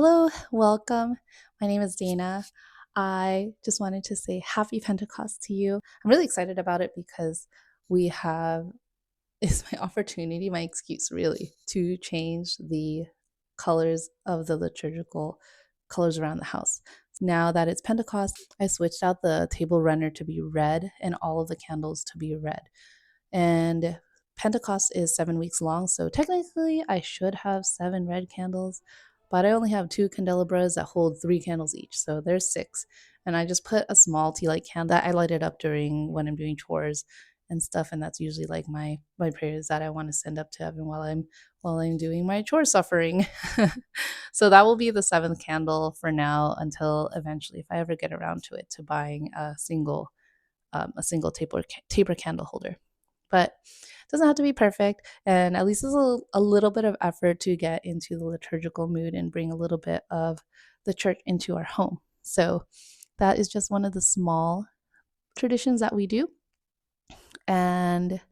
Hello, welcome. My name is Dana. I just wanted to say happy Pentecost to you. I'm really excited about it because we have is my opportunity, my excuse really, to change the colors of the liturgical colors around the house. Now that it's Pentecost, I switched out the table runner to be red and all of the candles to be red. And Pentecost is 7 weeks long, so technically I should have 7 red candles, but I only have two candelabras that hold 3 candles each, so there's 6. And I just put a small tea light candle that I light it up during when I'm doing chores and stuff, and that's usually like my prayers that I want to send up to heaven while I'm doing my chore suffering. So that will be the 7th candle for now until eventually, if I ever get around to it, to buying a single taper candle holder. But it doesn't have to be perfect, and at least there's a little bit of effort to get into the liturgical mood and bring a little bit of the church into our home. So that is just one of the small traditions that we do. And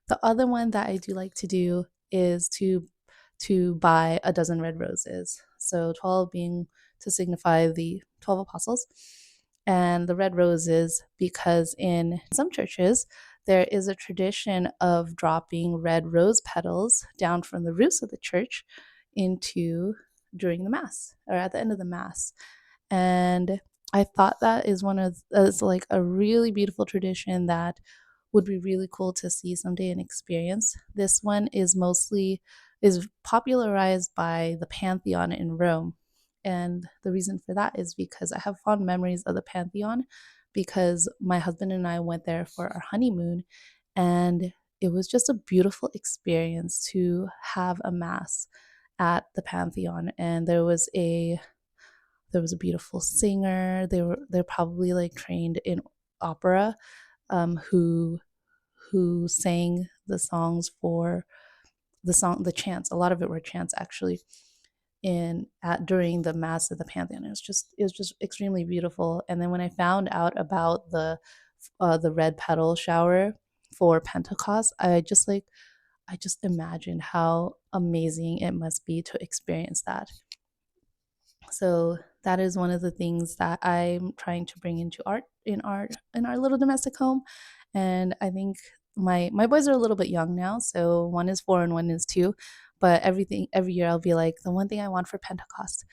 the other one that I do like to do is to buy a dozen red roses. So 12 being to signify the 12 apostles, and the red roses because in some churches there is a tradition of dropping red rose petals down from the roofs of the church into during the mass or at the end of the mass. And I thought that is like a really beautiful tradition that would be really cool to see someday and experience. This one is popularized by the Pantheon in Rome. And the reason for that is because I have fond memories of the Pantheon because my husband and I went there for our honeymoon, and it was just a beautiful experience to have a mass at the Pantheon. And there was a beautiful singer. They're probably like trained in opera, who sang the songs for the chants. A lot of it were chants actually in at during the mass at the Pantheon. It was just extremely beautiful. And then when I found out about the red petal shower for Pentecost, I just imagined how amazing it must be to experience that. So that is one of the things that I'm trying to bring into art in our little domestic home. And I think my boys are a little bit young now, so one is 4 and one is 2. But every year I'll be like, the one thing I want for Pentecost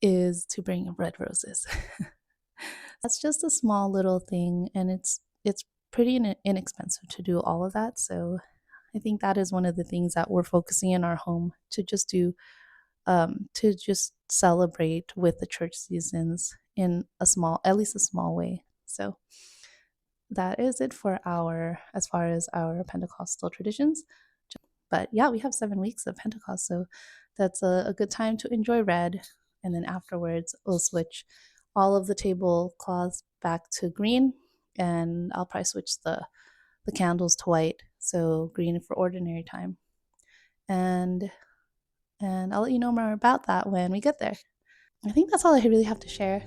is to bring red roses. That's just a small little thing, and it's pretty inexpensive to do all of that. So I think that is one of the things that we're focusing in our home to just do, to just celebrate with the church seasons in at least a small way. So that is it for as far as our Pentecostal traditions. But yeah, we have 7 weeks of Pentecost, so that's a good time to enjoy red. And then afterwards, we'll switch all of the tablecloths back to green, and I'll probably switch the candles to white, so green for ordinary time. And I'll let you know more about that when we get there. I think that's all I really have to share.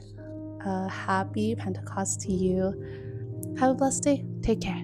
Happy Pentecost to you. Have a blessed day. Take care.